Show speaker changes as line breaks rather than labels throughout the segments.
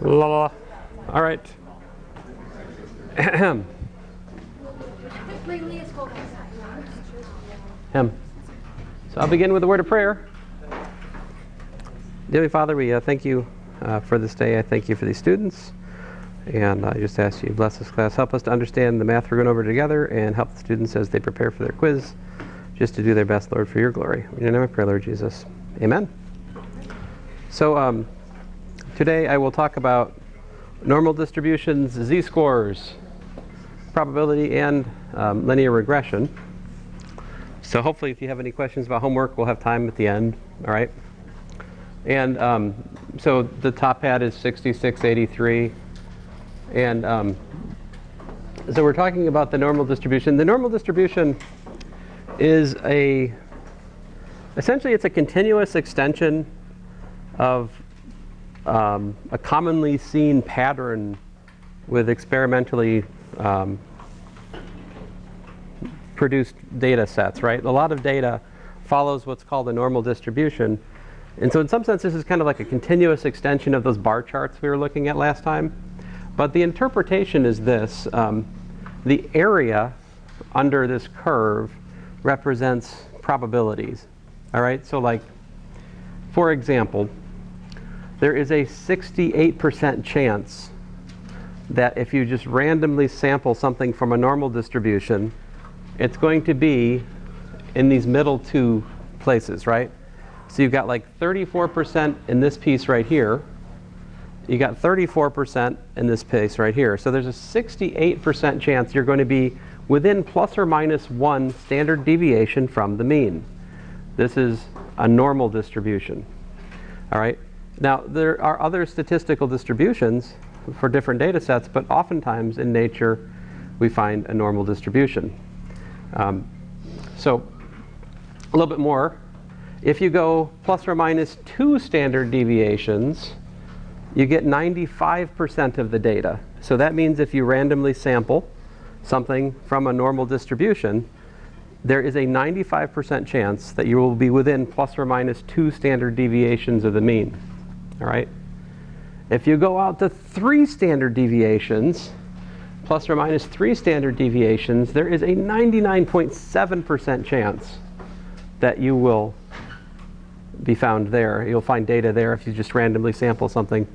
La la. All right. Him. So I'll begin with a word of prayer. Dear Father, we thank you for this day. I thank you for these students. And I just ask you to bless this class. Help us to understand the math we're going over together and help the students as they prepare for their quiz just to do their best, Lord, for your glory. In your name I pray, Lord Jesus. Amen. So today I will talk about normal distributions, z-scores, probability, and linear regression. So hopefully if you have any questions about homework, we'll have time at the end. All right. And so the top hat is 6683. And so we're talking about the normal distribution. The normal distribution is essentially it's a continuous extension of a commonly seen pattern with experimentally produced data sets, right? A lot of data follows what's called a normal distribution. And so in some sense, this is kind of like a continuous extension of those bar charts we were looking at last time. But the interpretation is this. The area under this curve represents probabilities. All right, so like, for example, there is a 68% chance that if you just randomly sample something from a normal distribution, it's going to be in these middle two places, right? So you've got like 34% in this piece right here. You got 34% in this piece right here. So there's a 68% chance you're going to be within plus or minus 1 standard deviation from the mean. This is a normal distribution. All right. Now there are other statistical distributions for different data sets, but oftentimes in nature we find a normal distribution. So a little bit more. If you go plus or minus 2 standard deviations, you get 95% of the data. So that means if you randomly sample something from a normal distribution, there is a 95% chance that you will be within plus or minus 2 standard deviations of the mean. All right? If you go out to 3 standard deviations, plus or minus 3 standard deviations, there is a 99.7% chance that you will be found there. You'll find data there if you just randomly sample something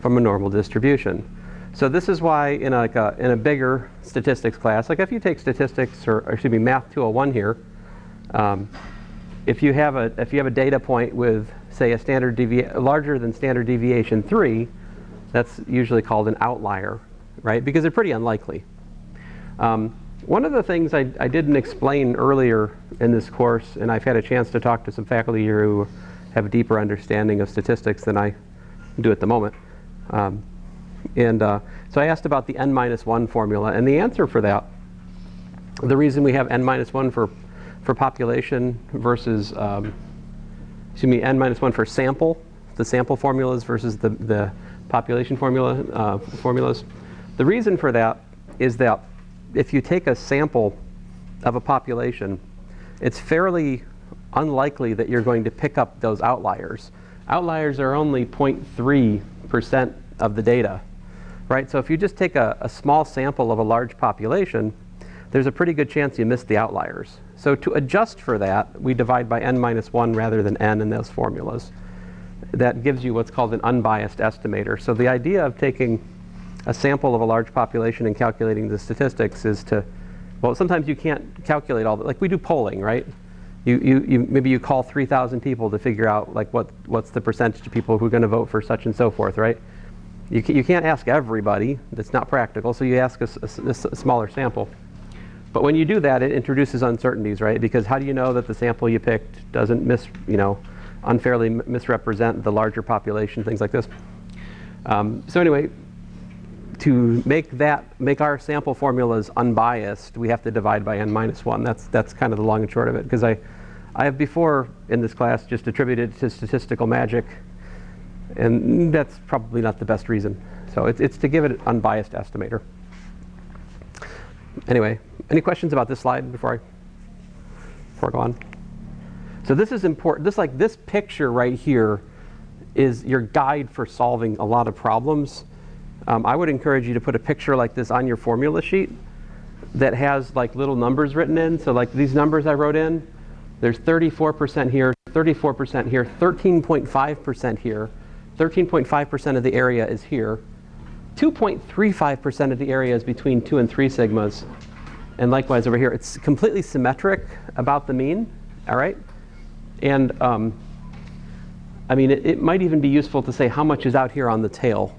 from a normal distribution. So this is why in a bigger statistics class, like if you take statistics or excuse me, Math 201 here, if you have a data point with say a larger than standard deviation 3, that's usually called an outlier, right? Because they're pretty unlikely. One of the things I didn't explain earlier in this course, and I've had a chance to talk to some faculty here who have a deeper understanding of statistics than I do at the moment. So I asked about the n-1 formula, and the answer for that, the reason we have n-1 for population versus, n-1 for sample, the sample formulas versus the population formulas. The reason for that is that if you take a sample of a population, it's fairly unlikely that you're going to pick up those outliers. Outliers are only 0.3% of the data, right? So if you just take a small sample of a large population, there's a pretty good chance you miss the outliers. So to adjust for that, we divide by n-1 rather than n in those formulas. That gives you what's called an unbiased estimator. So the idea of taking a sample of a large population and calculating the statistics is to, well, sometimes you can't calculate all that. Like we do polling, right? Maybe you call 3,000 people to figure out like what's the percentage of people who are going to vote for such and so forth, right? You can't ask everybody. That's not practical. So you ask a smaller sample. But when you do that, it introduces uncertainties, right? Because how do you know that the sample you picked doesn't unfairly misrepresent the larger population, things like this. So anyway, to make our sample formulas unbiased, we have to divide by n-1. That's kind of the long and short of it. Because I have before in this class just attributed to statistical magic, and that's probably not the best reason. So it's to give it an unbiased estimator. Anyway, any questions about this slide before I go on? So this is important. This picture right here is your guide for solving a lot of problems. I would encourage you to put a picture like this on your formula sheet that has like little numbers written in. So like these numbers I wrote in, there's 34% here, 34% here, 13.5% here, 13.5% of the area is here, 2.35% of the area is between 2 and 3 sigmas, and likewise over here. It's completely symmetric about the mean, all right? And I mean, it might even be useful to say how much is out here on the tail.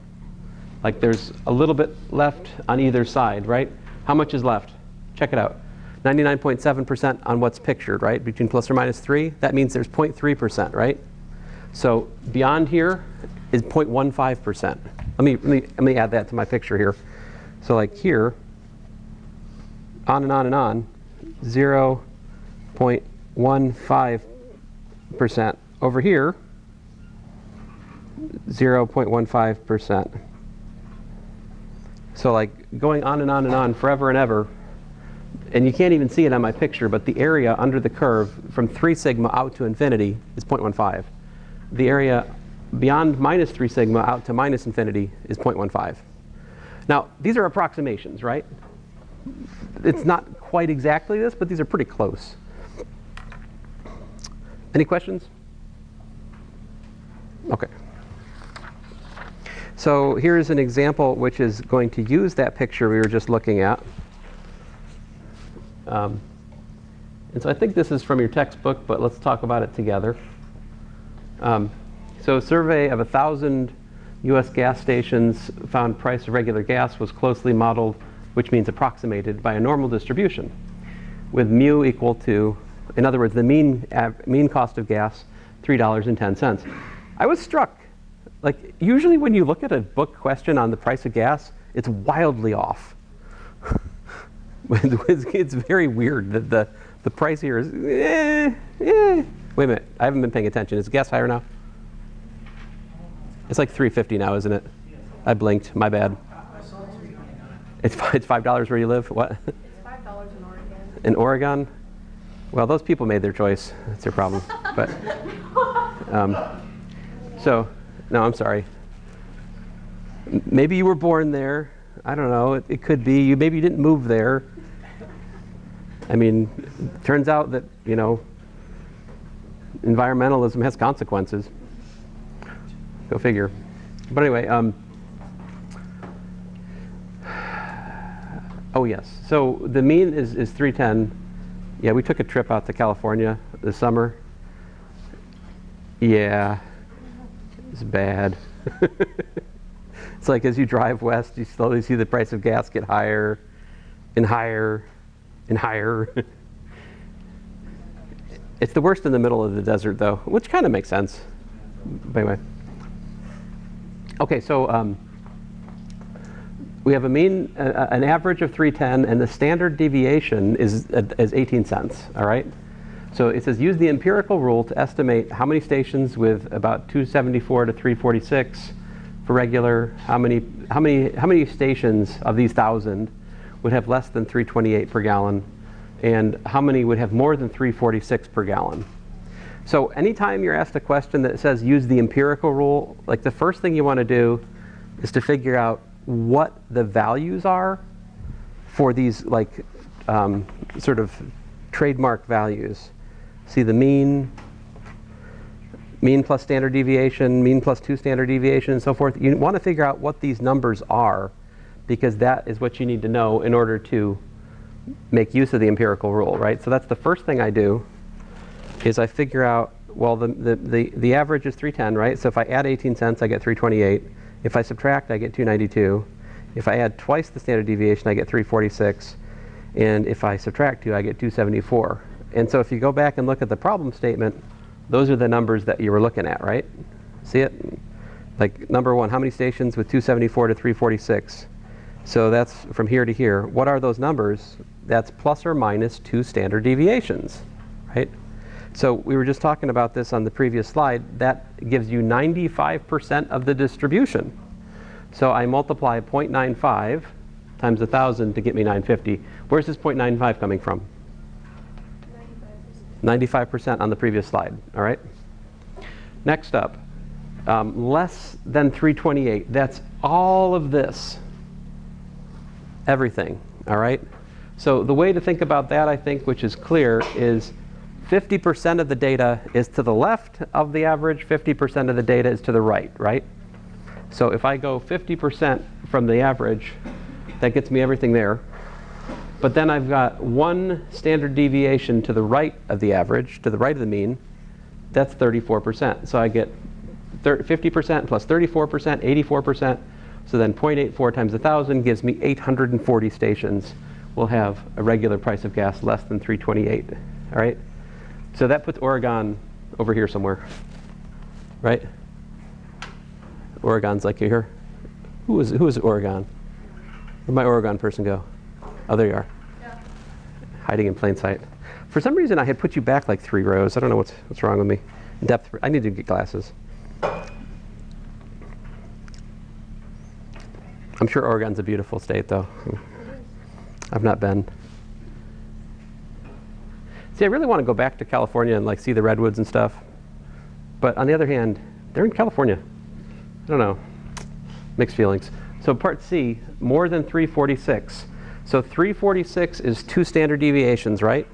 Like there's a little bit left on either side, right? How much is left? Check it out. 99.7% on what's pictured, right? Between plus or minus 3. That means there's 0.3%, right? So beyond here is 0.15%. Let me add that to my picture here. So like here, on and on and on, 0.15%. Over here, 0.15%. So like going on and on and on forever and ever, and you can't even see it on my picture, but the area under the curve from 3 sigma out to infinity is 0.15. The area beyond minus 3 sigma out to minus infinity is 0.15. Now, these are approximations, right? It's not quite exactly this, but these are pretty close. Any questions? Okay. So here's an example which is going to use that picture we were just looking at. And so I think this is from your textbook, but let's talk about it together. So a survey of 1,000 US gas stations found price of regular gas was closely modeled, which means approximated, by a normal distribution, with mu equal to, in other words, the mean cost of gas, $3.10. I was struck. Like, usually when you look at a book question on the price of gas, it's wildly off. It's very weird that the price here is, Wait a minute, I haven't been paying attention. Is gas higher now? It's like $3.50 now, isn't it? I blinked, my bad. It's $5 where you live? What?
It's $5 in Oregon.
In Oregon? Well, those people made their choice. That's their problem. But so, no, I'm sorry. Maybe you were born there. I don't know. It could be. Maybe you didn't move there. I mean, it turns out that, you know, environmentalism has consequences. Go figure. But anyway, oh yes. So the mean is 310. Yeah, we took a trip out to California this summer. Yeah, it's bad. It's like as you drive west, you slowly see the price of gas get higher and higher and higher. It's the worst in the middle of the desert, though, which kind of makes sense. But anyway. Okay, so we have a mean, an average of 310, and the standard deviation is 18 cents, all right? So it says use the empirical rule to estimate how many stations with about 274 to 346 for regular, how many stations of these 1,000 would have less than 328 per gallon, and how many would have more than 346 per gallon. So anytime you're asked a question that says use the empirical rule, like the first thing you want to do is to figure out what the values are for these like sort of trademark values. See the mean plus standard deviation, mean plus 2 standard deviation, and so forth. You want to figure out what these numbers are, because that is what you need to know in order to make use of the empirical rule, right? So that's the first thing I do, is I figure out, well, the average is 310, right? So if I add 18 cents, I get 328. If I subtract, I get 292. If I add twice the standard deviation, I get 346. And if I subtract 2, I get 274. And so if you go back and look at the problem statement, those are the numbers that you were looking at, right? See it? Like number 1, how many stations with 274 to 346? So that's from here to here. What are those numbers? That's plus or minus 2 standard deviations, right? So we were just talking about this on the previous slide. That gives you 95% of the distribution. So I multiply 0.95 times 1,000 to get me 950. Where's this 0.95 coming from? 95% on the previous slide, all right? Next up, less than 328. That's all of this. Everything, all right? So the way to think about that, I think, which is clear, is 50% of the data is to the left of the average, 50% of the data is to the right, right? So if I go 50% from the average, that gets me everything there. But then I've got one standard deviation to the right of the average, to the right of the mean. That's 34%. So I get 50% plus 34%, 84%. So then 0.84 times 1,000 gives me 840 stations will have a regular price of gas less than 328. All right? So that puts Oregon over here somewhere, right? Oregon's like here. Who is Oregon? Where'd my Oregon person go? Oh, there you are.
Yeah.
Hiding in plain sight. For some reason, I had put you back like 3 rows. I don't know what's wrong with me. Depth. I need to get glasses. I'm sure Oregon's a beautiful state, though. I've not been. See, I really want to go back to California and like see the redwoods and stuff. But on the other hand, they're in California. I don't know. Mixed feelings. So part C, more than 346. So 346 is 2 standard deviations, right?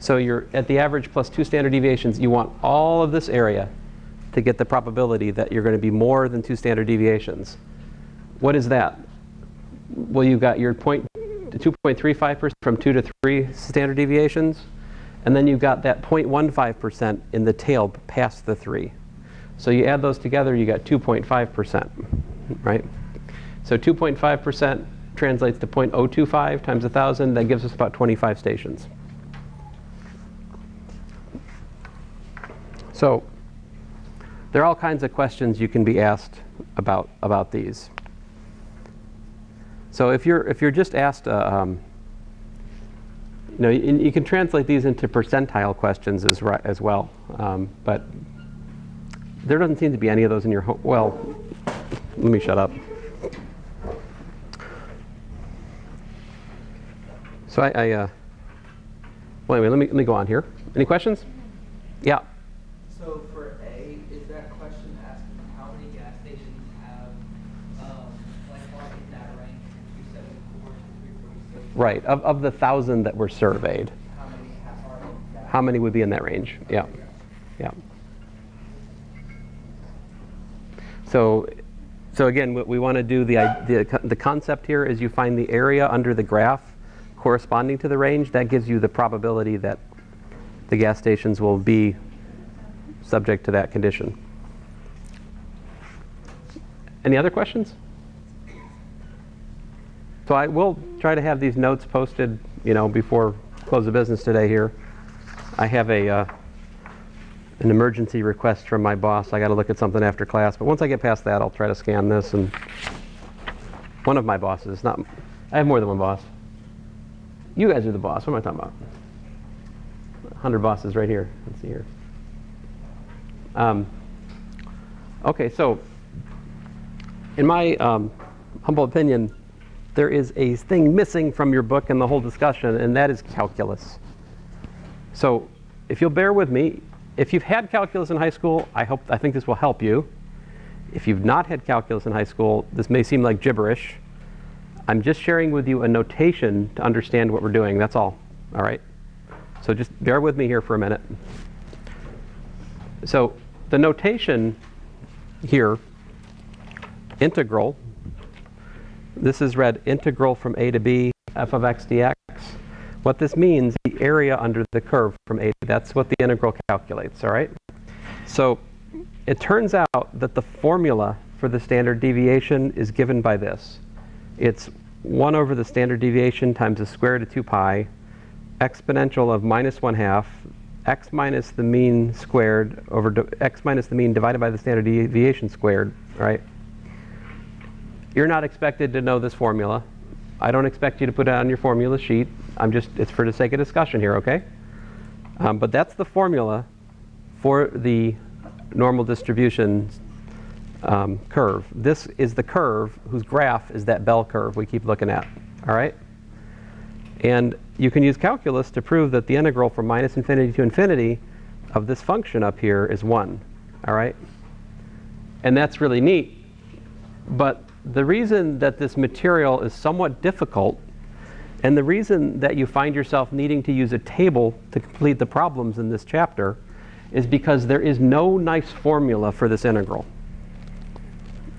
So you're at the average plus 2 standard deviations. You want all of this area to get the probability that you're going to be more than 2 standard deviations. What is that? Well, you've got your 2.35% from 2 to 3 standard deviations. And then you've got that 0.15% in the tail past the 3. So you add those together, you got 2.5%, right? So 2.5% translates to 0.025 times 1,000. That gives us about 25 stations. So there are all kinds of questions you can be asked about these. So if you're just asked, you can translate these into percentile questions as well, but there doesn't seem to be any of those in your home. Well, let me shut up. So well, anyway, let me go on here. Any questions? Yeah.
So for A, is that question asking how many gas stations have like are in that range from 274 to 346?
Right. Of the 1,000 that were surveyed,
How many are in that?
how many would be in that range? Yeah. Yeah. So again, what we want to do, the concept here is you find the area under the graph corresponding to the range. That gives you the probability that the gas stations will be subject to that condition. Any other questions? So I will try to have these notes posted, before close of business today here. I have an emergency request from my boss. I got to look at something after class. But once I get past that, I'll try to scan this. And one of my bosses, I have more than one boss. You guys are the boss. What am I talking about? 100 bosses right here. Let's see here. Okay, so in my humble opinion, there is a thing missing from your book and the whole discussion, and that is calculus. So if you'll bear with me, if you've had calculus in high school, I think this will help you. If you've not had calculus in high school, this may seem like gibberish. I'm just sharing with you a notation to understand what we're doing. That's all right? So just bear with me here for a minute. So the notation here, integral, this is read integral from a to b, f of x dx. What this means, the area under the curve from a to b. That's what the integral calculates, all right? So it turns out that the formula for the standard deviation is given by this. It's 1 over the standard deviation times the square root of 2 pi, exponential of -1/2, x minus the mean squared over x minus the mean divided by the standard deviation squared, right? You're not expected to know this formula. I don't expect you to put it on your formula sheet. It's for the sake of discussion here, okay? But that's the formula for the normal distribution curve. This is the curve whose graph is that bell curve we keep looking at, all right? And you can use calculus to prove that the integral from -infinity to infinity of this function up here is 1, all right? And that's really neat. But the reason that this material is somewhat difficult, and the reason that you find yourself needing to use a table to complete the problems in this chapter, is because there is no nice formula for this integral.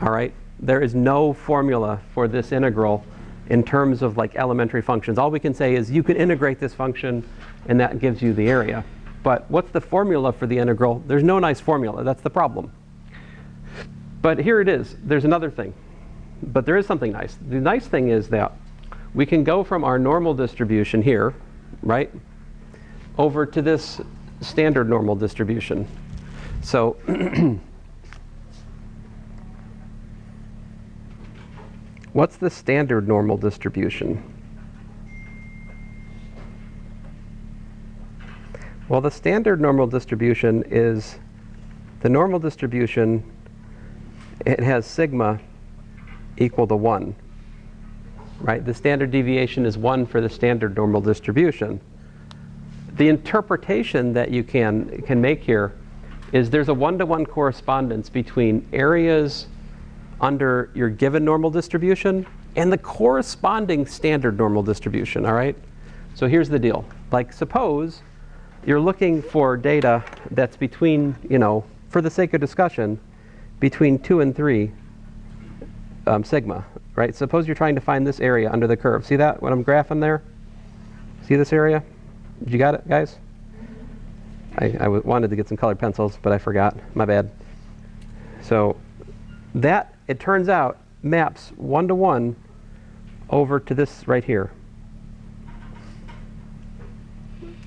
All right? There is no formula for this integral in terms of like elementary functions. All we can say is you can integrate this function and that gives you the area. But what's the formula for the integral? There's no nice formula. That's the problem. But here it is. There's another thing. But there is something nice. The nice thing is that we can go from our normal distribution here, right, over to this standard normal distribution. So what's the standard normal distribution? Well, the standard normal distribution is the normal distribution. It has sigma equal to 1. Right? The standard deviation is 1 for the standard normal distribution. The interpretation that you can make here is there's a one-to-one correspondence between areas under your given normal distribution and the corresponding standard normal distribution, all right? So here's the deal. Like, suppose you're looking for data that's between, for the sake of discussion, between 2 and 3 sigma, right? Suppose you're trying to find this area under the curve. See that, what I'm graphing there? See this area? You got it, guys? I wanted to get some colored pencils, but I forgot. My bad. So that, it turns out, maps 1-to-1 over to this right here.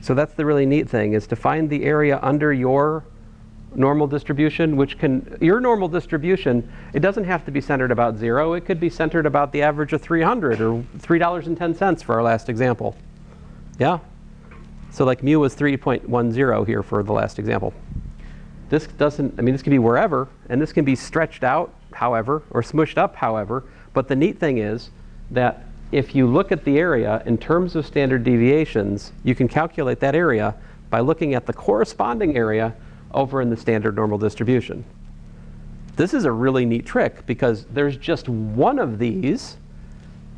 So that's the really neat thing, is to find the area under your normal distribution, which can, your normal distribution, it doesn't have to be centered about 0. It could be centered about the average of 300 or $3.10 for our last example. Yeah? So like mu was 3.10 here for the last example. This doesn't, this can be wherever, and this can be stretched out, however, or smushed up, however. But the neat thing is that if you look at the area in terms of standard deviations, you can calculate that area by looking at the corresponding area over in the standard normal distribution. This is a really neat trick because there's just one of these,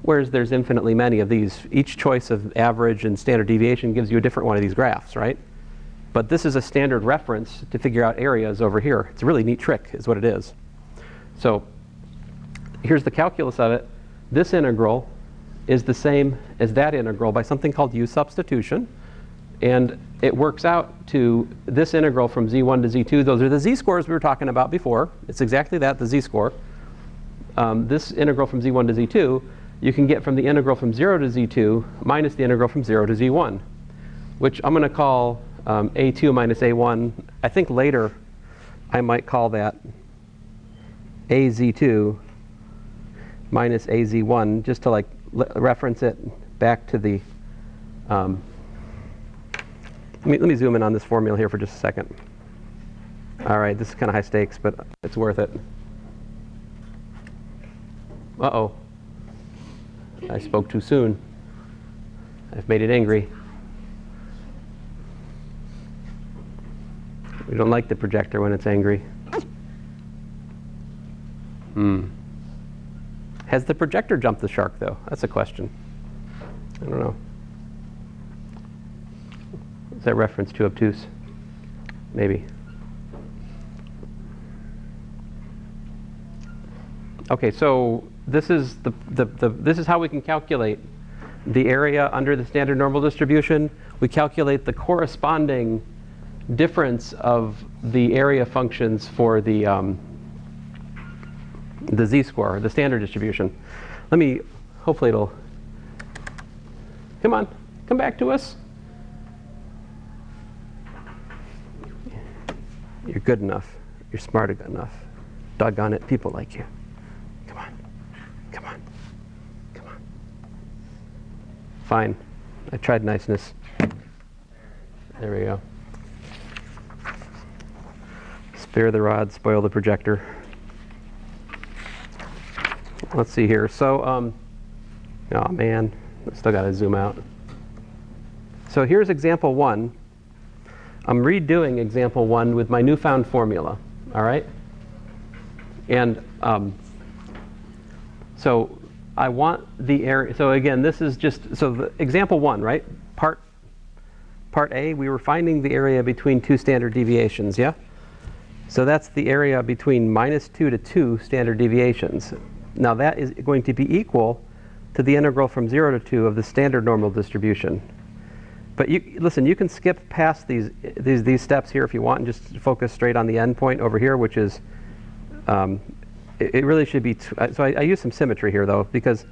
whereas there's infinitely many of these. Each choice of average and standard deviation gives you a different one of these graphs, right? But this is a standard reference to figure out areas over here. It's a really neat trick, is what it is. So here's the calculus of it. This integral is the same as that integral by something called U substitution. And it works out to this integral from z1 to z2. Those are the z-scores we were talking about before. It's exactly that, the z-score. This integral from z1 to z2, you can get from the integral from 0 to z2 minus the integral from 0 to z1, which I'm going to call a2 minus a1. I think later I might call that az2 minus az1, just to like reference it back to the let me zoom in on this formula here for just a second. All right, this is kind of high stakes, but it's worth it. Uh-oh. I spoke too soon. I've made it angry. We don't like the projector when it's angry. Has the projector jumped the shark, though? That's a question. I don't know. Is that reference too obtuse? Maybe. Okay, so this is this is how we can calculate the area under the standard normal distribution. We calculate the corresponding difference of the area functions for the z-score, the standard distribution. Let me, hopefully it'll, come on, come back to us. You're good enough. You're smart enough. Doggone it, people like you. Come on. Come on. Come on. Fine. I tried niceness. There we go. Spare the rod, spoil the projector. Let's see here. So, oh man, I still got to zoom out. So here's example 1. I'm redoing example 1 with my newfound formula, all right? And so I want the area, so again, this is just, so the example 1, right? Part A, we were finding the area between two standard deviations, yeah? So that's the area between -2 to 2 standard deviations. Now that is going to be equal to the integral from 0 to 2 of the standard normal distribution. But listen, you can skip past these steps here if you want and just focus straight on the endpoint over here, which is, it really should be, so I use some symmetry here though, because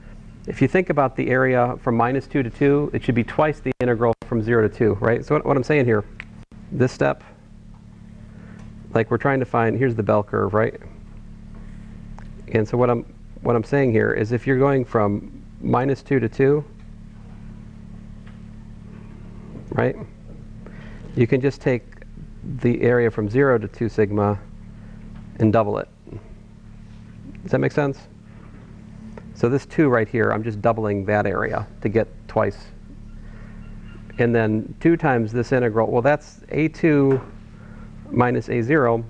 if you think about the area from -2 to 2, it should be twice the integral from 0 to 2, right? So what I'm saying here, this step, like we're trying to find, here's the bell curve, right? And so what I'm saying here is if you're going from -2 to 2, right? You can just take the area from 0 to 2 sigma and double it. Does that make sense? So this 2 right here, I'm just doubling that area to get twice. And then 2 times this integral, well that's a2 minus a0,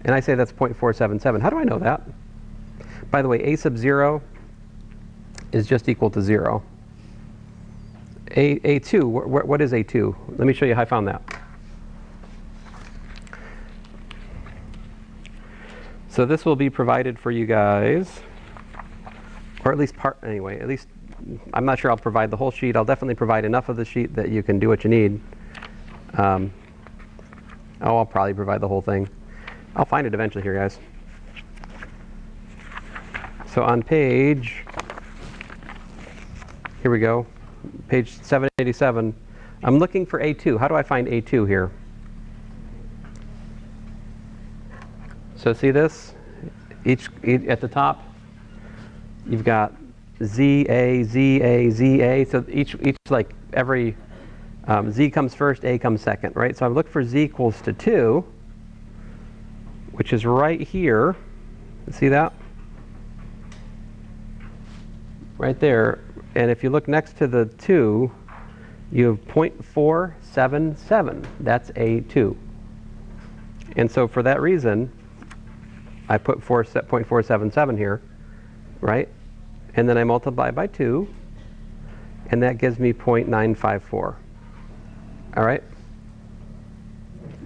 and I say that's 0.477. How do I know that? By the way, a sub 0 is just equal to 0. A2, what is A2? Let me show you how I found that. So this will be provided for you guys, or at least part, anyway, at least, I'm not sure I'll provide the whole sheet. I'll definitely provide enough of the sheet that you can do what you need. I'll probably provide the whole thing. I'll find it eventually here, guys. So on page, here we go, page 787, I'm looking for A2. How do I find A2 here? So see this? Each at the top, you've got ZA, ZA, ZA. So each like every Z comes first, A comes second, right? So I look for Z equals to 2, which is right here. See that? Right there. And if you look next to the 2, you have 0.477. That's A2. And so for that reason, I put 0.477 here, right? And then I multiply by 2, and that gives me 0.954. All right?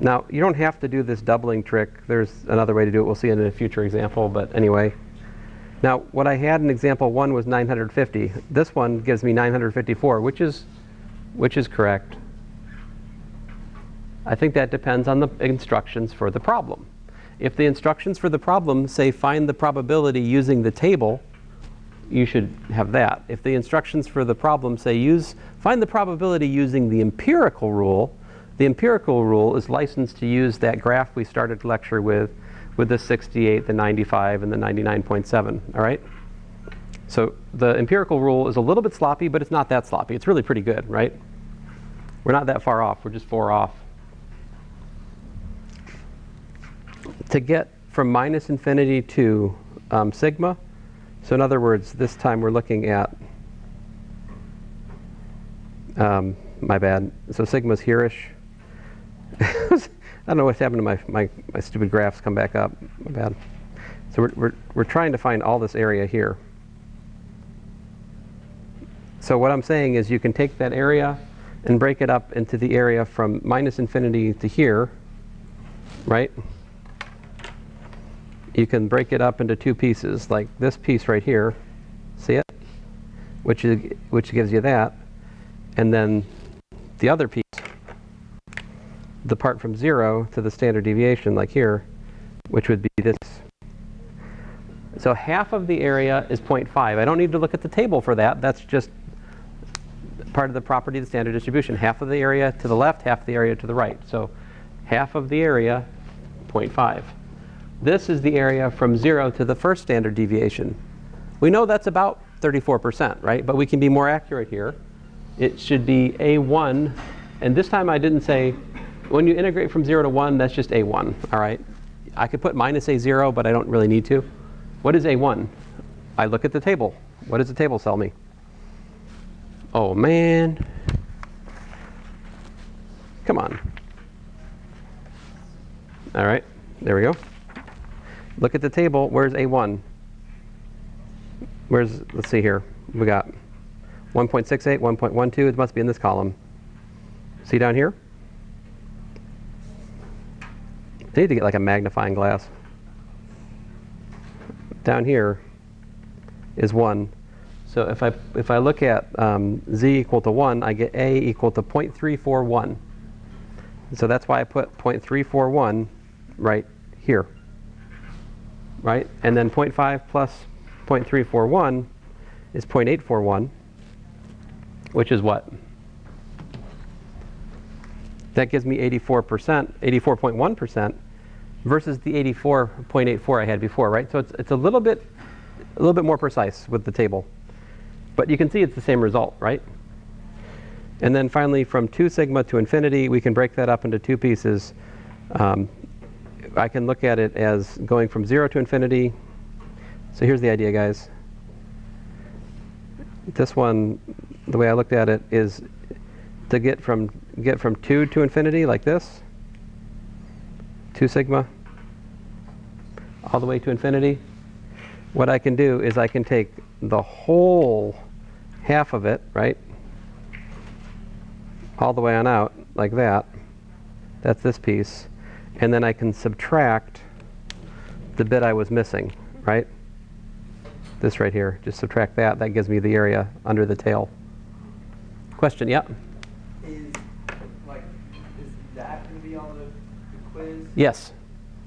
Now, you don't have to do this doubling trick. There's another way to do it. We'll see it in a future example, but anyway. Now, what I had in example 1 was 950. This one gives me 954, which is correct. I think that depends on the instructions for the problem. If the instructions for the problem say find the probability using the table, you should have that. If the instructions for the problem say find the probability using the empirical rule, the empirical rule is licensed to use that graph we started the lecture with the 68, the 95, and the 99.7, all right? So the empirical rule is a little bit sloppy, but it's not that sloppy. It's really pretty good, right? We're not that far off. We're just 4 off. To get from -infinity to sigma, so in other words, this time we're looking at, my bad, so sigma's here-ish. I don't know what's happened to my stupid graphs come back up, my bad. So we're trying to find all this area here. So what I'm saying is you can take that area and break it up into the area from -infinity to here, right? You can break it up into 2 pieces, like this piece right here, see it? Which gives you that, and then the other piece, the part from 0 to the standard deviation, like here, which would be this. So half of the area is 0.5. I don't need to look at the table for that. That's just part of the property of the standard distribution. Half of the area to the left, half of the area to the right. So half of the area, 0.5. This is the area from 0 to the first standard deviation. We know that's about 34%, right? But we can be more accurate here. It should be A1. And this time I didn't say, when you integrate from 0 to 1, that's just A1, all right? I could put minus A0, but I don't really need to. What is A1? I look at the table. What does the table tell me? Oh, man. Come on. All right, there we go. Look at the table. Where's A1? Let's see here. We got 1.68, 1.12. It must be in this column. See down here? I need to get like a magnifying glass. Down here is 1. So if I look at z equal to 1, I get a equal to 0.341. So that's why I put 0.341 right here. Right? And then 0.5 plus 0.341 is 0.841, which is what? That gives me 84%, 84.1% versus the 84.84 I had before, right? So it's a little bit more precise with the table. But you can see it's the same result, right? And then finally, from 2 sigma to infinity, we can break that up into 2 pieces. I can look at it as going from 0 to infinity. So here's the idea, guys. This one, the way I looked at it, is to get from 2 to infinity, like this. 2 sigma, all the way to infinity. What I can do is I can take the whole half of it, right, all the way on out, like that. That's this piece. And then I can subtract the bit I was missing, right? This right here. Just subtract that. That gives me the area under the tail. Question? Yeah?
Is that going to be on the quiz?
Yes.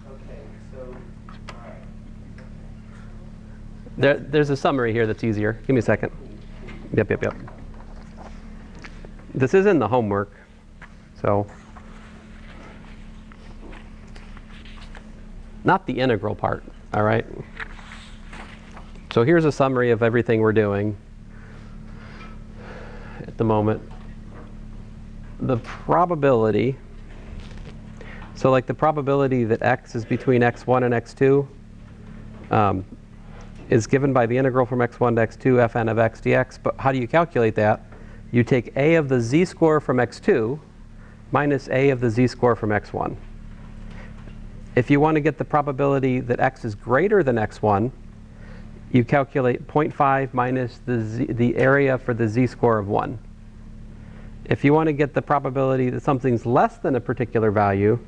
Okay, so, all right.
There's a summary here that's easier. Give me a second. Yep. This is in the homework, so not the integral part, all right? So here's a summary of everything we're doing at the moment. The probability, so like the probability that x is between x1 and x2 is given by the integral from x1 to x2 fn of x dx. But how do you calculate that? You take a of the z-score from x2 minus a of the z-score from x1. If you want to get the probability that x is greater than x1, you calculate 0.5 minus the area for the z-score of 1. If you want to get the probability that something's less than a particular value,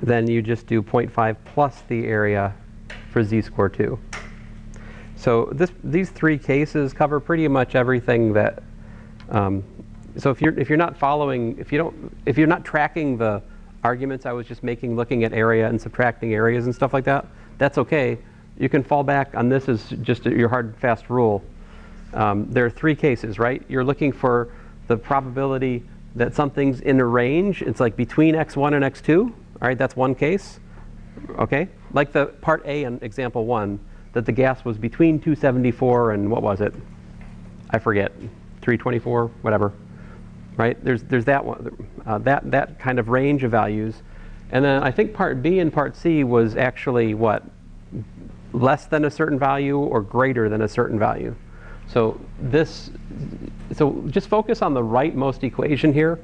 then you just do 0.5 plus the area for z-score 2. So these 3 cases cover pretty much everything that. So if you're not following, if you're not tracking the arguments I was just making, looking at area and subtracting areas and stuff like that, that's okay. You can fall back on this as just your hard and fast rule. There are 3 cases, right? You're looking for the probability that something's in a range. It's like between x1 and x2. All right, that's one case. Okay, like the part A in example 1, that the gas was between 274 and what was it? I forget, 324, whatever. Right? There's that one, that kind of range of values, and then I think part B and part C was actually what? Less than a certain value or greater than a certain value. So just focus on the rightmost equation here,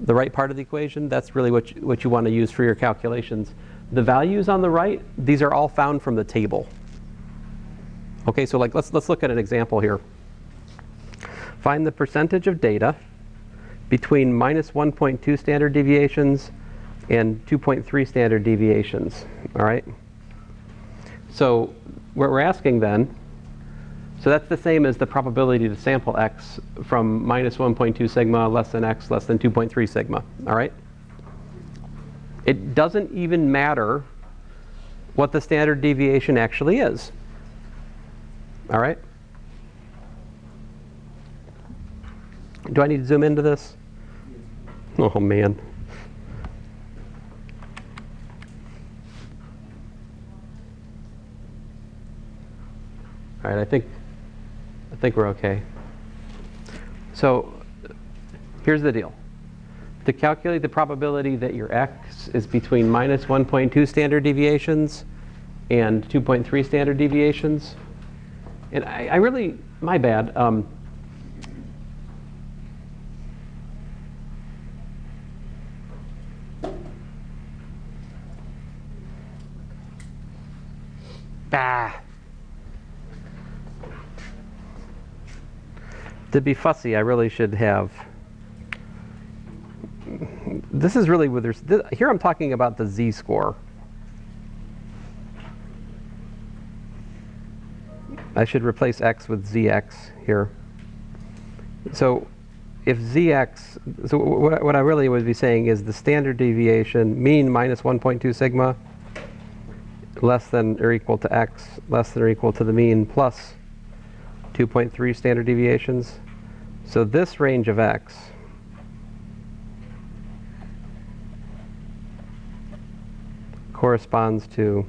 the right part of the equation. That's really what you want to use for your calculations. The values on the right, these are all found from the table. Okay, so like let's look at an example here. Find the percentage of data between minus 1.2 standard deviations and 2.3 standard deviations. All right. So what we're asking then, so that's the same as the probability to sample x from minus 1.2 sigma less than x less than 2.3 sigma. All right. It doesn't even matter what the standard deviation actually is. All right. Do I need to zoom into this? Oh man. All right, I think we're okay. So here's the deal. To calculate the probability that your x is between minus 1.2 standard deviations and 2.3 standard deviations, and I really, my bad. To be fussy, I really should have. This is really where there's. Here I'm talking about the z-score. I should replace x with zx here. So if zx, so what I really would be saying is the standard deviation, mean minus 1.2 sigma, less than or equal to x, less than or equal to the mean plus 2.3 standard deviations. So this range of x corresponds to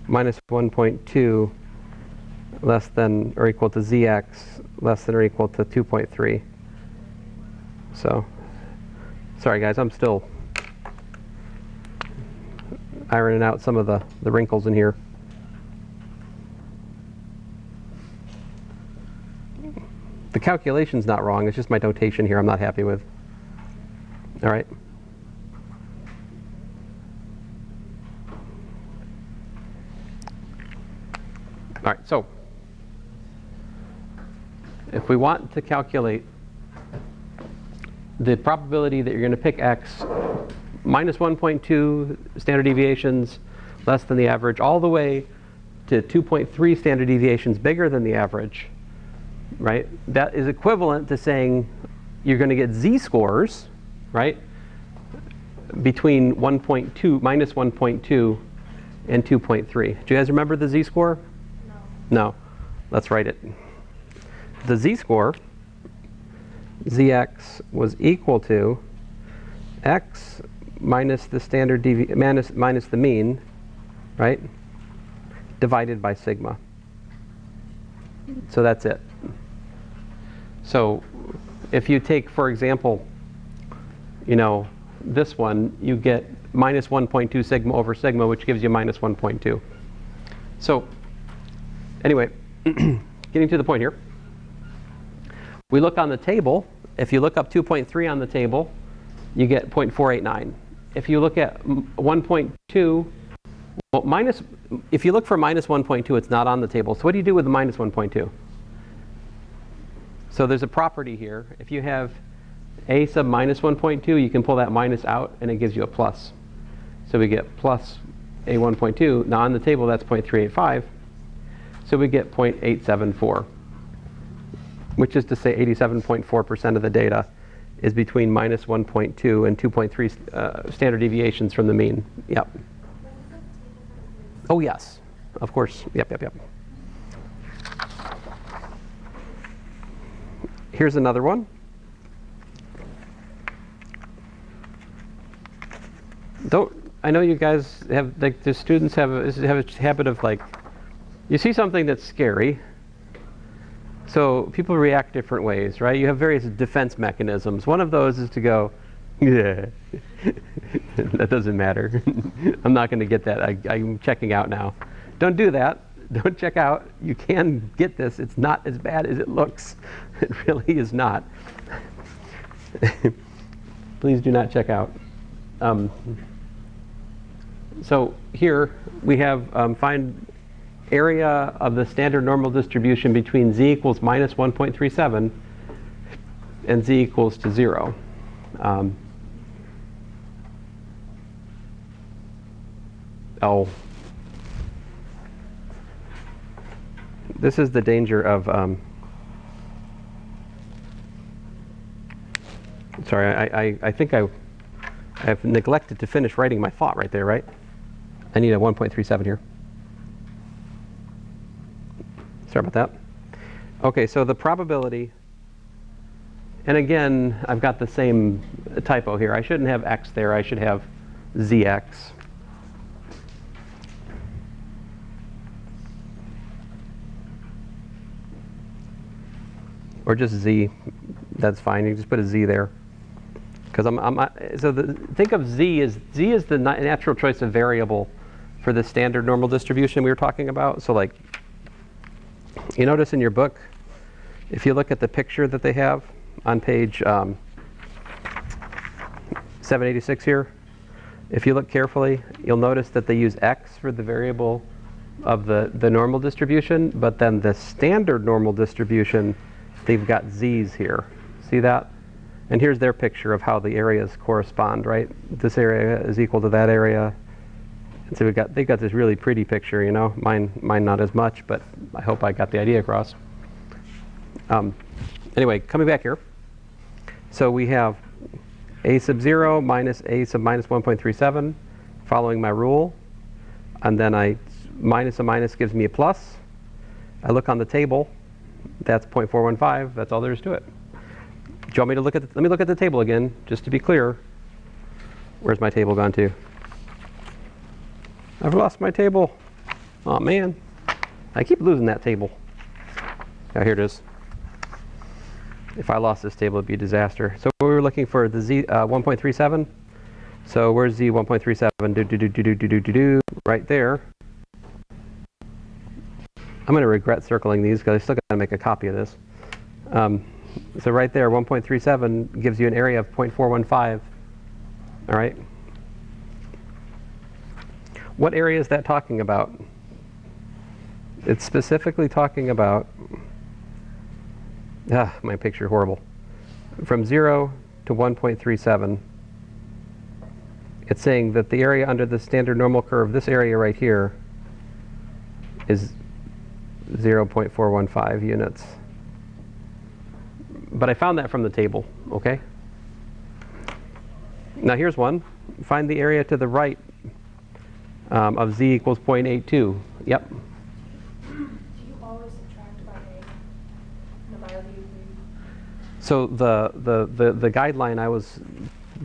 minus 1.2 less than or equal to zx less than or equal to 2.3. So, sorry guys, I'm still ironing out some of the wrinkles in here. The calculation's not wrong, it's just my notation here I'm not happy with. All right. All right, so if we want to calculate the probability that you're going to pick x minus 1.2 standard deviations less than the average all the way to 2.3 standard deviations bigger than the average, right? That is equivalent to saying you're going to get z-scores, right, between 1.2, minus 1.2 and 2.3. Do you guys remember the z-score? No. Let's write it. The z-score, zx, was equal to x minus the standard minus the mean, right, divided by sigma. So that's it. So if you take, for example, you know, this one, you get minus 1.2 sigma over sigma, which gives you minus 1.2. So anyway, getting to the point here. We look on the table. If you look up 2.3 on the table, you get 0.489. If you look at 1.2, well, if you look for minus 1.2, it's not on the table. So what do you do with the minus 1.2? So there's a property here. If you have a sub minus 1.2, you can pull that minus out, and it gives you a plus. So we get plus a 1.2. Now on the table, that's 0.385. So we get 0.874, which is to say 87.4% of the data is between minus 1.2 and 2.3 standard deviations from the mean. Yep. Oh, yes. Of course. Yep. Here's another one. I know you guys have, like, the students have a habit of, like, you see something that's scary, so people react different ways, right? You have various defense mechanisms. One of those is to go, yeah, that doesn't matter. I'm not going to get that. I'm checking out now. Don't do that. Don't check out. You can get this. It's not as bad as it looks. It really is not. Please do not check out. So here we have find area of the standard normal distribution between z equals minus 1.37 and z equals to 0. This is the danger of, sorry, I think I've neglected to finish writing my thought right there, right? I need a 1.37 here. Sorry about that. Okay, so the probability, and again, I've got the same typo here. I shouldn't have x there. I should have zx. Or just z. That's fine. You just put a z there. Because think of z as the natural choice of variable for the standard normal distribution we were talking about. So like, you notice in your book, if you look at the picture that they have on page 786 here, if you look carefully, you'll notice that they use x for the variable of the normal distribution, but then the standard normal distribution, they've got z's here. See that? And here's their picture of how the areas correspond, right? This area is equal to that area. And so they've got this really pretty picture, you know. Mine not as much, but I hope I got the idea across. Anyway, coming back here. So we have a sub 0 minus a sub minus 1.37, following my rule. And then minus a minus gives me a plus. I look on the table. That's 0.415. That's all there is to it. Do you want me to let me look at the table again, just to be clear. Where's my table gone to? I've lost my table. Oh man, I keep losing that table. Oh, here it is. If I lost this table, it'd be a disaster. So we were looking for the z 1.37. So where's z 1.37? Right there. I'm going to regret circling these because I still got to make a copy of this. So right there, 1.37 gives you an area of 0.415. All right. What area is that talking about? It's specifically talking about, my picture horrible. From 0 to 1.37, it's saying that the area under the standard normal curve, this area right here, is 0.415 units. But I found that from the table, okay? Now here's one. Find the area to the right of z equals 0.82. Yep.
Do you always subtract by A, no matter the degree?
So the guideline I was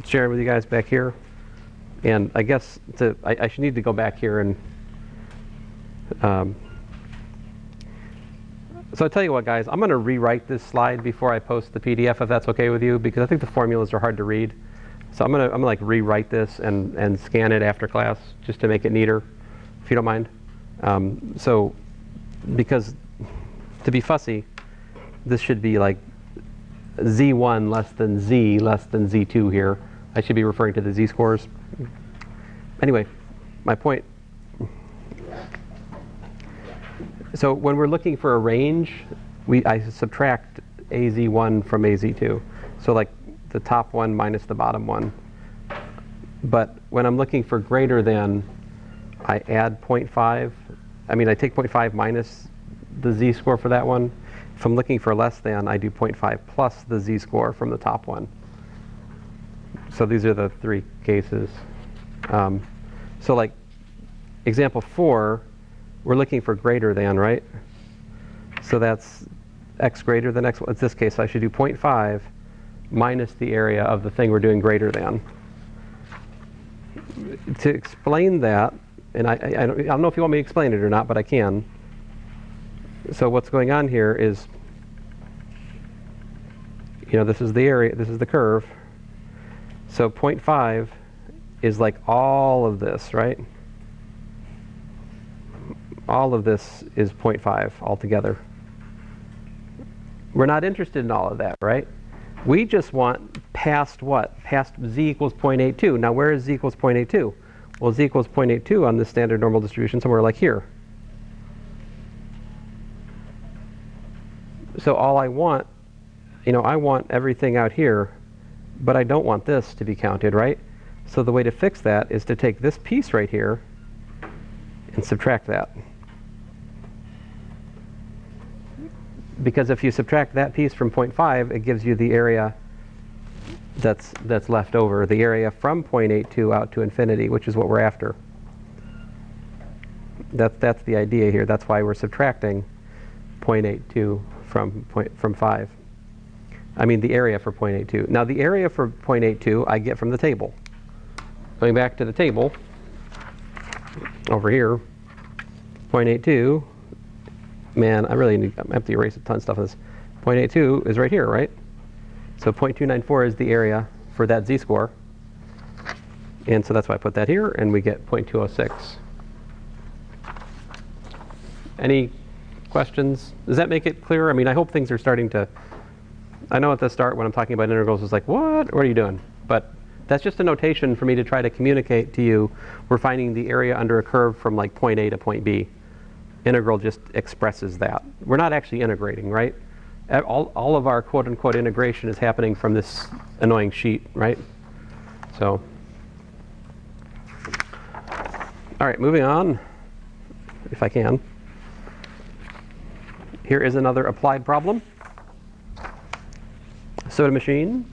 sharing with you guys back here, and I guess I should need to go back here and so I'll tell you what, guys, I'm going to rewrite this slide before I post the PDF, if that's okay with you, because I think the formulas are hard to read. So I'm gonna like rewrite this and scan it after class just to make it neater, if you don't mind. So because to be fussy, this should be like z1 less than z2 here. I should be referring to the z-scores. Anyway, my point. So when we're looking for a range, I subtract az1 from az2. So like the top one minus the bottom one. But when I'm looking for greater than, I add 0.5. I mean, I take 0.5 minus the z-score for that one. If I'm looking for less than, I do 0.5 plus the z-score from the top one. So these are the three cases. So like example 4, we're looking for greater than, right? So that's x greater than x. In this case, I should do 0.5 minus the area of the thing we're doing greater than. To explain that, and I don't know if you want me to explain it or not, but I can. So what's going on here is, you know, this is the area, this is the curve. So 0.5 is like all of this, right? All of this is 0.5 altogether. We're not interested in all of that, right? We just want past what? Past z equals 0.82. Now where is z equals 0.82? Well, z equals 0.82 on the standard normal distribution somewhere like here. So all I want, you know, I want everything out here, but I don't want this to be counted, right? So the way to fix that is to take this piece right here and subtract that. Because if you subtract that piece from 0.5, it gives you the area that's left over, the area from 0.82 out to infinity, which is what we're after. That's the idea here. That's why we're subtracting 0.82 from 5. I mean the area for 0.82. Now the area for 0.82 I get from the table. Going back to the table, over here, 0.82, man, I have to erase a ton of stuff on this. 0.82 is right here, right? So 0.294 is the area for that z-score. And so that's why I put that here, and we get 0.206. Any questions? Does that make it clear? I mean, I hope things are starting to, I know at the start when I'm talking about integrals, it's like, what are you doing? But that's just a notation for me to try to communicate to you. We're finding the area under a curve from like point A to point B. integral just expresses that. We're not actually integrating, right? All of our quote-unquote integration is happening from this annoying sheet, right? So, all right, moving on, if I can. Here is another applied problem. Soda machine.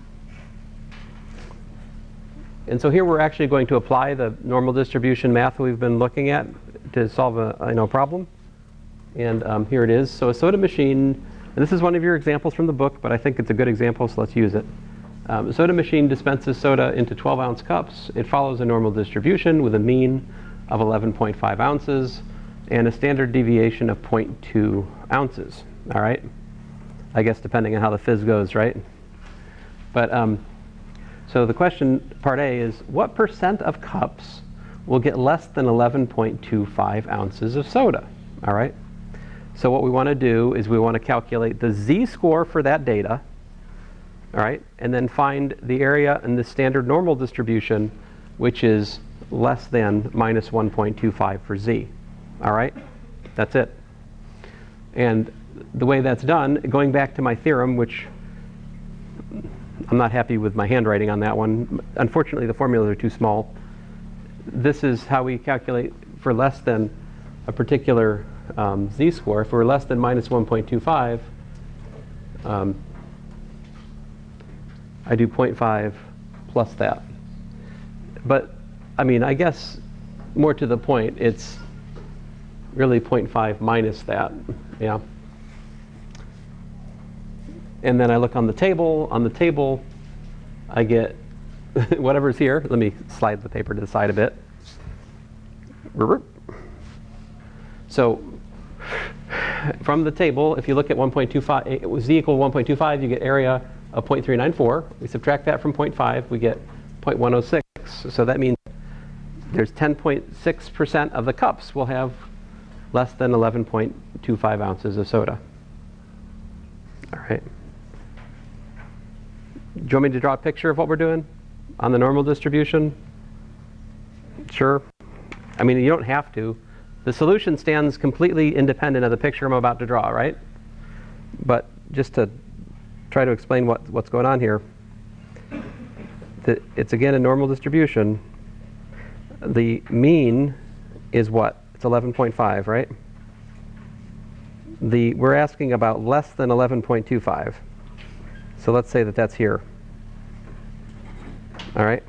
And so here we're actually going to apply the normal distribution math we've been looking at to solve a problem. And here it is. So a soda machine, and this is one of your examples from the book, but I think it's a good example, so let's use it. A soda machine dispenses soda into 12-ounce cups. It follows a normal distribution with a mean of 11.5 ounces and a standard deviation of 0.2 ounces. All right? I guess depending on how the fizz goes, right? But so the question, part A, is what percent of cups will get less than 11.25 ounces of soda? All right? So what we want to do is we want to calculate the z-score for that data, all right, and then find the area in the standard normal distribution, which is less than minus 1.25 for z. All right? That's it. And the way that's done, going back to my theorem, which I'm not happy with my handwriting on that one. Unfortunately, the formulas are too small. This is how we calculate for less than a particular z-score. If we're less than minus 1.25, I do 0.5 plus that. But, I mean, I guess more to the point, it's really 0.5 minus that. Yeah. And then I look on the table. On the table, I get whatever's here. Let me slide the paper to the side a bit. So from the table, if you look at 1.25, z equal 1.25, you get area of 0.394. We subtract that from 0.5, we get 0.106. So that means there's 10.6% of the cups will have less than 11.25 ounces of soda. All right. Do you want me to draw a picture of what we're doing on the normal distribution? Sure. I mean, you don't have to. The solution stands completely independent of the picture I'm about to draw, right? But just to try to explain what's going on here, it's again a normal distribution. The mean is what? It's 11.5, right? We're asking about less than 11.25. So let's say that that's here. All right?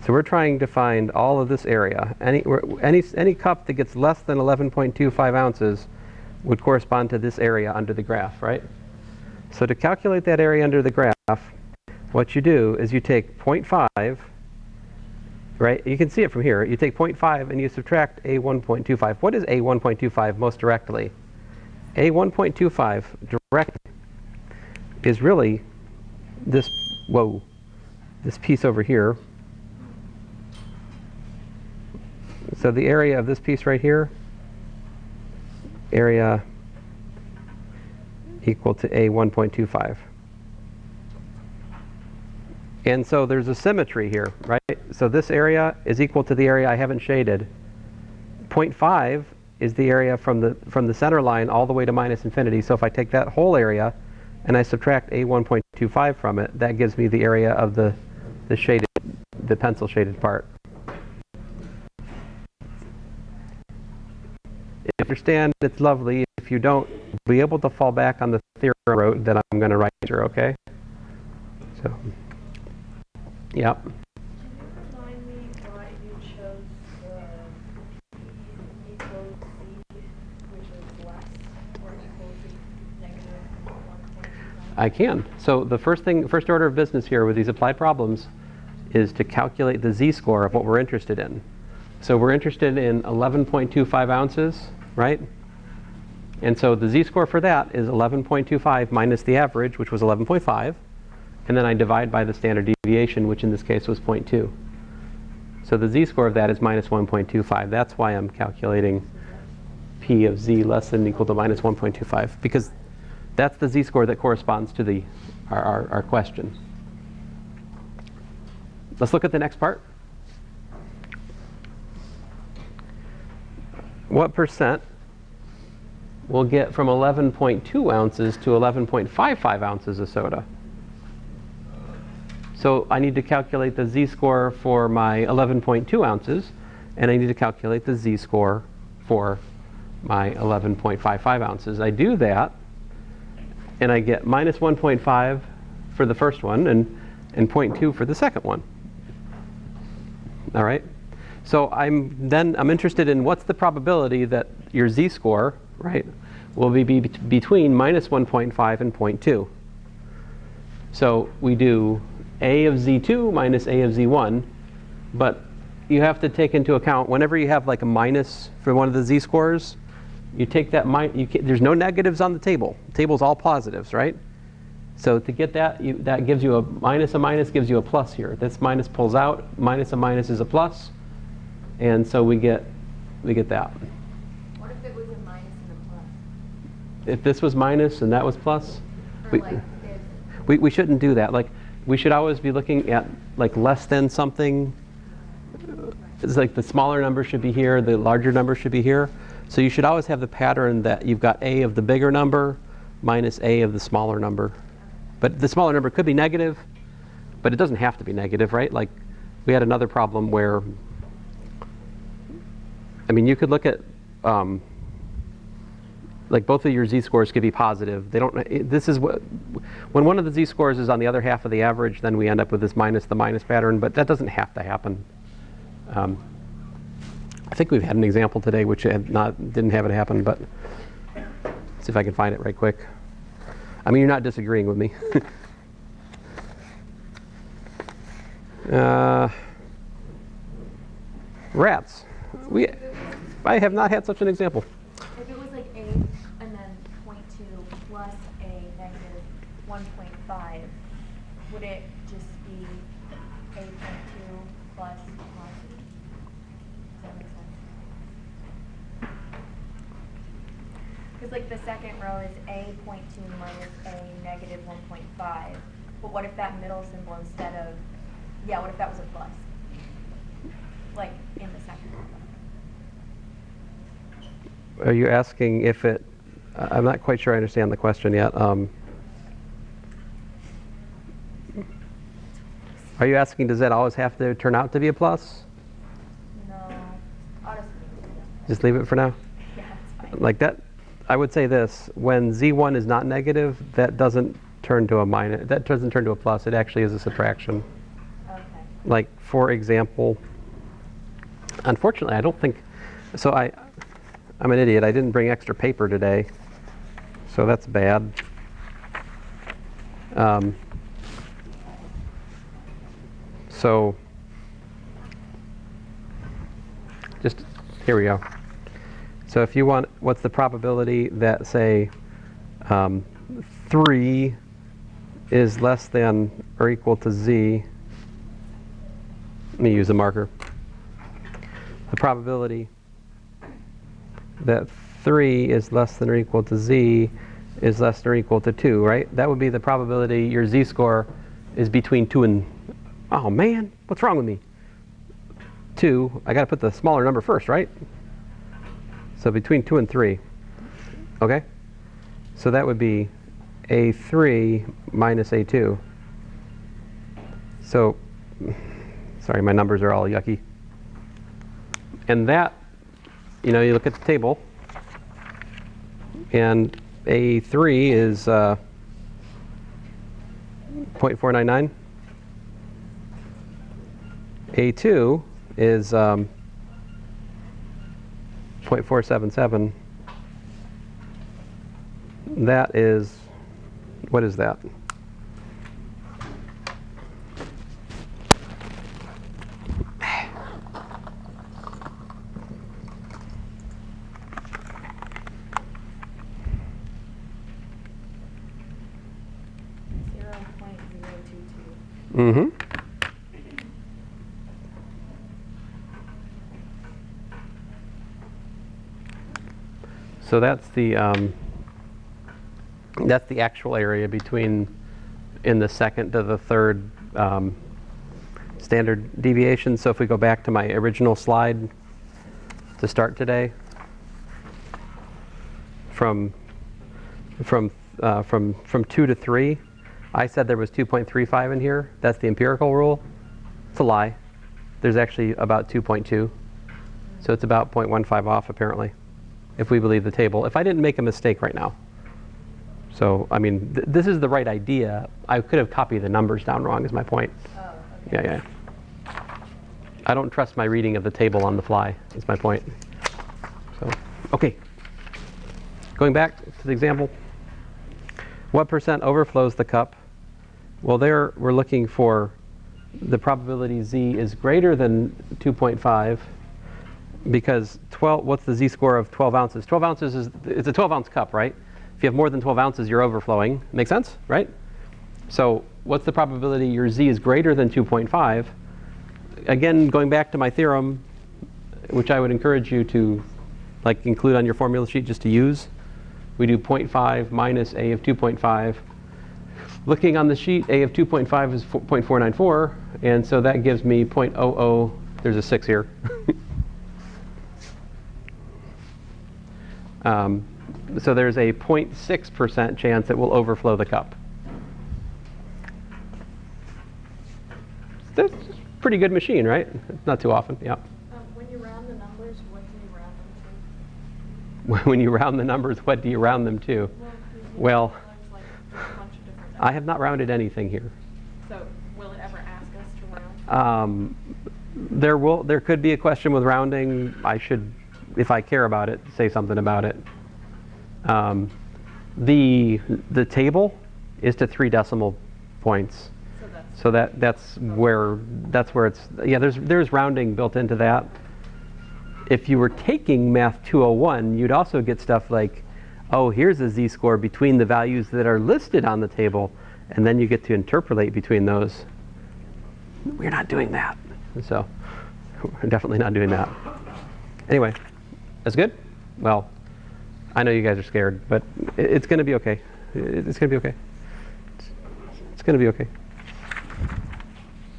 So we're trying to find all of this area. Any cup that gets less than 11.25 ounces would correspond to this area under the graph, right? So to calculate that area under the graph, what you do is you take 0.5, right? You can see it from here. You take 0.5 and you subtract a 1.25. What is a 1.25 most directly? A 1.25 directly is really this, this piece over here. So the area of this piece right here, area equal to a 1.25. And so there's a symmetry here, right? So this area is equal to the area I haven't shaded. 0.5 is the area from the center line all the way to minus infinity. So if I take that whole area and I subtract a 1.25 from it, that gives me the area of the pencil shaded part. If you understand, it's lovely. If you don't, be able to fall back on the theorem I wrote that I'm going to write here, okay? So, yeah.
Can you remind me why you chose the E equals C, which is less or equal to negative 1.25?
I can. So the first order of business here with these applied problems is to calculate the z-score of what we're interested in. So we're interested in 11.25 ounces, right? And so the z-score for that is 11.25 minus the average, which was 11.5. And then I divide by the standard deviation, which in this case was 0.2. So the z-score of that is minus 1.25. That's why I'm calculating p of z less than or equal to minus 1.25, because that's the z-score that corresponds to our question. Let's look at the next part. what percent will get from 11.2 ounces to 11.55 ounces of soda? So I need to calculate the z-score for my 11.2 ounces, and I need to calculate the z-score for my 11.55 ounces. I do that, and I get minus 1.5 for the first one and 0.2 for the second one. All right? So I'm interested in what's the probability that your z-score, right, will be between minus 1.5 and 0.2. So we do a of z2 minus a of z1, but you have to take into account whenever you have like a minus for one of the z-scores, you take that there's no negatives on the table. The table's all positives, right? So to get that, that gives you a minus gives you a plus here. This minus pulls out, minus a minus is a plus, and so we get that.
What if it was a minus and a plus?
If this was minus and that was plus,
Or
we shouldn't do that. Like, we should always be looking at like less than something. It's like the smaller number should be here, the larger number should be here. So you should always have the pattern that you've got a of the bigger number minus a of the smaller number. But the smaller number could be negative, but it doesn't have to be negative, right? Like, we had another problem where, I mean, you could look at, like both of your z-scores could be positive. They don't, this is what, when one of the z-scores is on the other half of the average, then we end up with this minus the minus pattern, but that doesn't have to happen. I think we've had an example today which didn't have it happen, but see if I can find it right quick. I mean, you're not disagreeing with me. Rats. I have not had such an example.
if it was like a and then 0.2 plus a negative 1.5, would it just be a 0.2 plus plus? Does that make sense? Because like the second row is a 0.2 minus a negative 1.5. But what if that middle symbol instead of, yeah, what if that was a plus? Like in the second row.
Are you asking if it, I'm not quite sure I understand the question yet. Are you asking, does that always have to turn out to be a plus?
No, I'll just leave it.
Just leave it for now?
Yeah, that's fine.
Like that, I would say this, when z1 is not negative, that doesn't turn to a minus, that doesn't turn to a plus, it actually is a subtraction.
Okay.
Like, for example, unfortunately, I don't think, so I'm an idiot. I didn't bring extra paper today, so that's bad. So, just, here we go. So if you want, what's the probability that, say, 3 is less than or equal to z? Let me use a marker. The probability that 3 is less than or equal to z is less than or equal to 2, right? That would be the probability your z-score is between 2 and, oh man, what's wrong with me? 2, I got to put the smaller number first, right? So between 2 and 3, okay? So that would be a3 minus a2. So, sorry, my numbers are all yucky. And that, you know, you look at the table, and A3 is 0.499. A2 is 0.477. That is, what is that? Mm-hmm. So that's the actual area between in the second to the third standard deviation. So if we go back to my original slide to start today, from 2 to 3, I said there was 2.35 in here. That's the empirical rule. It's a lie. There's actually about 2.2. So it's about 0.15 off, apparently, if we believe the table. If I didn't make a mistake right now. So, I mean, this is the right idea. I could have copied the numbers down wrong, is my point.
Oh, okay.
Yeah. I don't trust my reading of the table on the fly, is my point. So, okay. Going back to the example. What percent overflows the cup? Well, there we're looking for the probability z is greater than 2.5 because 12, what's the z-score of 12 ounces? 12 ounces it's a 12-ounce cup, right? If you have more than 12 ounces, you're overflowing. Make sense, right? So what's the probability your z is greater than 2.5? Again, going back to my theorem, which I would encourage you to include on your formula sheet just to use. We do 0.5 minus a of 2.5. Looking on the sheet, a of 2.5 is 0.494, and so that gives me 0.00, there's a 6 here. So there's a 0.6% chance it will overflow the cup. That's a pretty good machine, right? Not too often, yeah.
When you round the numbers, what do you round them
When you round the numbers, what do you round them to?
to?
Well,
Like a bunch of different numbers.
I have not rounded anything here.
So will it ever ask us to round?
There could be a question with rounding. I should, if I care about it, say something about it. The table is to 3 decimal points. So that's where it's, yeah, there's rounding built into that. If you were taking Math 201, you'd also get stuff like, oh, here's a z-score between the values that are listed on the table, and then you get to interpolate between those. We're not doing that. So we're definitely not doing that. Anyway, that's good? Well, I know you guys are scared, but it's going to be okay. It's going to be okay. It's going to be okay.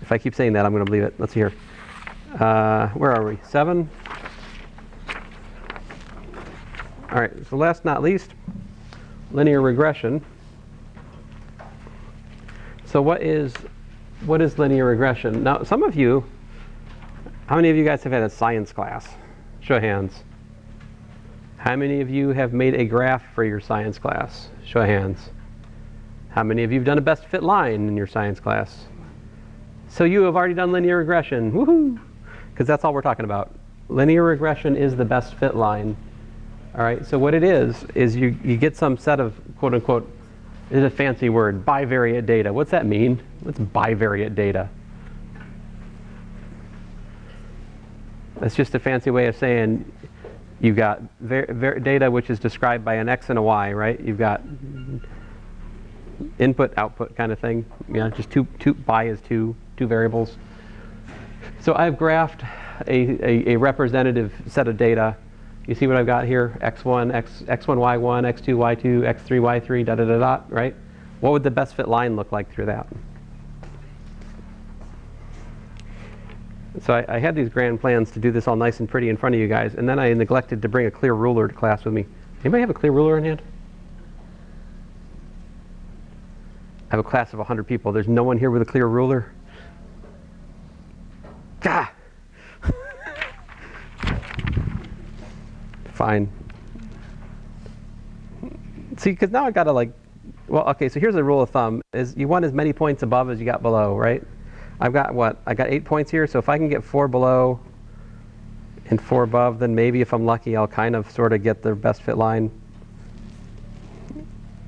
If I keep saying that, I'm going to believe it. Let's see here. Where are we? 7? All right, so last not least, linear regression. So what is linear regression? Now, some of you, how many of you guys have had a science class? Show of hands. How many of you have made a graph for your science class? Show of hands. How many of you have done a best fit line in your science class? So you have already done linear regression. Woohoo! Because that's all we're talking about. Linear regression is the best fit line. All right, so what it is you get some set of, quote unquote, is a fancy word, bivariate data. What's that mean? What's bivariate data? That's just a fancy way of saying you've got data which is described by an x and a y, right? You've got input, output kind of thing. Yeah, just bi is two variables. So I've graphed a representative set of data. You see what I've got here? x1, x1, y1, x2, y2, x3, y3, da da da da, right? What would the best fit line look like through that? So I had these grand plans to do this all nice and pretty in front of you guys, and then I neglected to bring a clear ruler to class with me. Anybody have a clear ruler in hand? I have a class of 100 people. There's no one here with a clear ruler? Gah! Fine. See, because now I got to well, okay, so here's a rule of thumb. Is you want as many points above as you got below, right? I've got what? I got 8 points here, so if I can get 4 below and 4 above, then maybe if I'm lucky, I'll kind of sort of get the best fit line.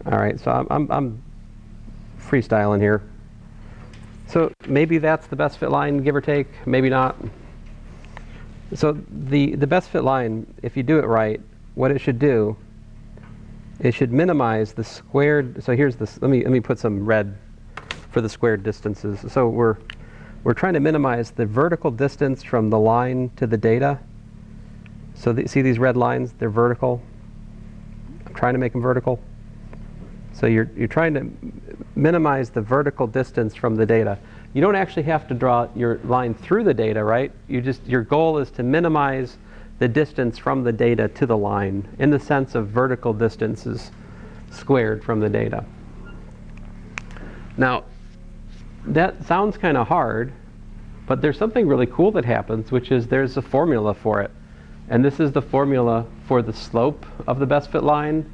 All right, so I'm freestyling here. So maybe that's the best fit line, give or take, maybe not. So the best fit line, if you do it right, what it should do, it should minimize the squared, so here's this, let me put some red for the squared distances. So we're trying to minimize the vertical distance from the line to the data. So see these red lines, they're vertical. I'm trying to make them vertical. So you're trying to minimize the vertical distance from the data. You don't actually have to draw your line through the data, right? Your goal is to minimize the distance from the data to the line in the sense of vertical distances squared from the data. Now, that sounds kind of hard, but there's something really cool that happens, which is there's a formula for it. And this is the formula for the slope of the best fit line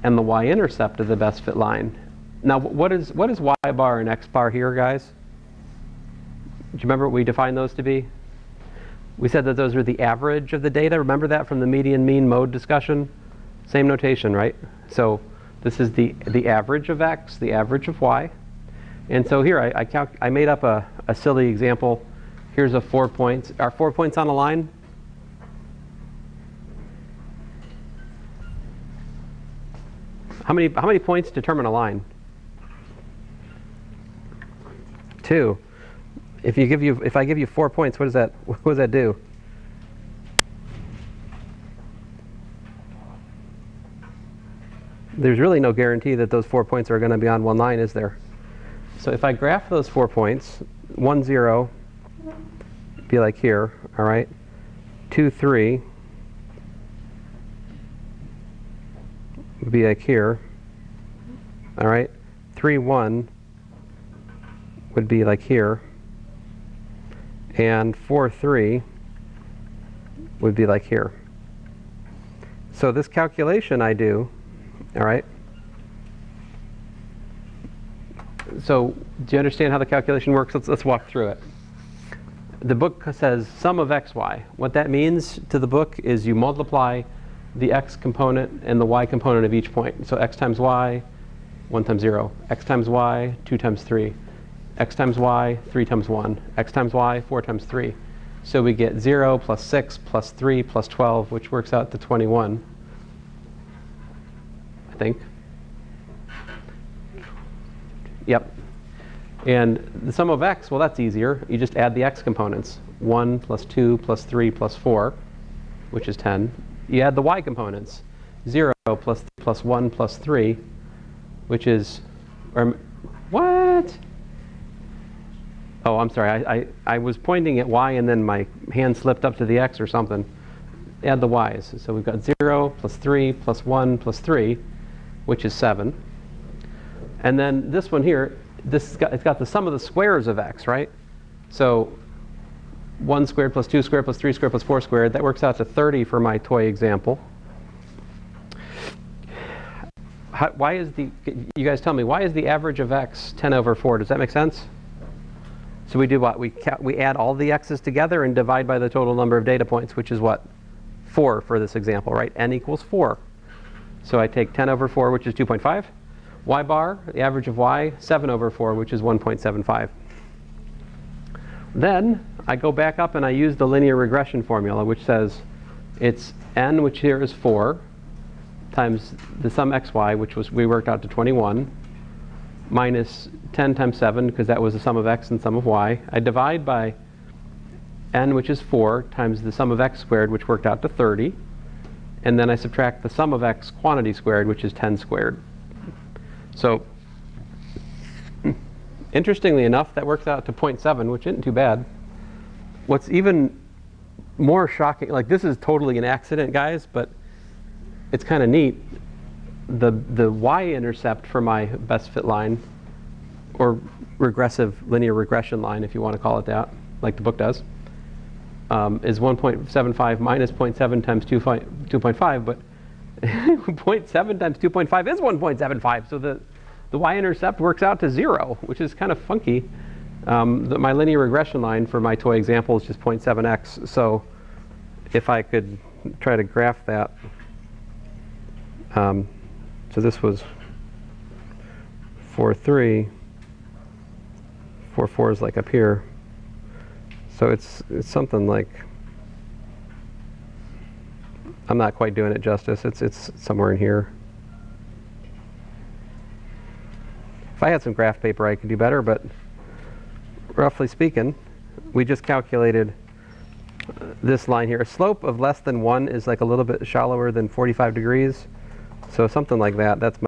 and the y-intercept of the best fit line. Now, what is y bar and x bar here, guys? Do you remember what we defined those to be? We said that those are the average of the data. Remember that from the median mean mode discussion? Same notation, right? So this is the average of x, the average of y. And so here I made up a silly example. Here's a 4 points. Are 4 points on a line? How many points determine a line? 2. If I give you 4 points, what does that do? There's really no guarantee that those 4 points are going to be on one line, is there? So if I graph those 4 points, 1, 0, be like here, all right? 2, 3 would be like here, all right? 3, 1 would be like here, and 4, 3 would be like here. So this calculation I do, all right? So do you understand how the calculation works? Let's walk through it. The book says sum of x, y. What that means to the book is you multiply the x component and the y component of each point. So x times y, 1 times 0. X times y, 2 times 3. X times y, 3 times 1. X times y, 4 times 3. So we get 0 plus 6 plus 3 plus 12, which works out to 21, I think. Yep. And the sum of x, well, that's easier. You just add the x components. 1 plus 2 plus 3 plus 4, which is 10. You add the y components. 0 plus 1 plus 3, which is, what? Oh, I'm sorry. I was pointing at y and then my hand slipped up to the x or something. Add the y's. So we've got 0 plus 3 plus 1 plus 3, which is 7. And then this one here, it's got the sum of the squares of x, right? So 1 squared plus 2 squared plus 3 squared plus 4 squared, that works out to 30 for my toy example. You guys tell me, why is the average of x 10 over 4? Does that make sense? So we do what? We add all the x's together and divide by the total number of data points, which is what? 4 for this example, right? N equals 4. So I take 10 over 4, which is 2.5. Y bar, the average of y, 7 over 4, which is 1.75. Then I go back up and I use the linear regression formula, which says it's n, which here is 4, times the sum xy, which we worked out to 21, minus 10 times 7, because that was the sum of x and sum of y. I divide by n, which is 4, times the sum of x squared, which worked out to 30. And then I subtract the sum of x quantity squared, which is 10 squared. So interestingly enough, that works out to 0.7, which isn't too bad. What's even more shocking, like this is totally an accident, guys, but it's kind of neat. The y-intercept for my best fit line, or regressive linear regression line, if you want to call it that, like the book does, is 1.75 minus 0.7 times 2.5, but 0.7 times 2.5 is 1.75, so the y-intercept works out to 0, which is kind of funky. My linear regression line for my toy example is just 0.7x, so if I could try to graph that, so this was 4.3, 4.4 is like up here, so it's something like, I'm not quite doing it justice. It's somewhere in here. If I had some graph paper, I could do better, but roughly speaking, we just calculated this line here. A slope of less than 1 is like a little bit shallower than 45 degrees. So something like that. That's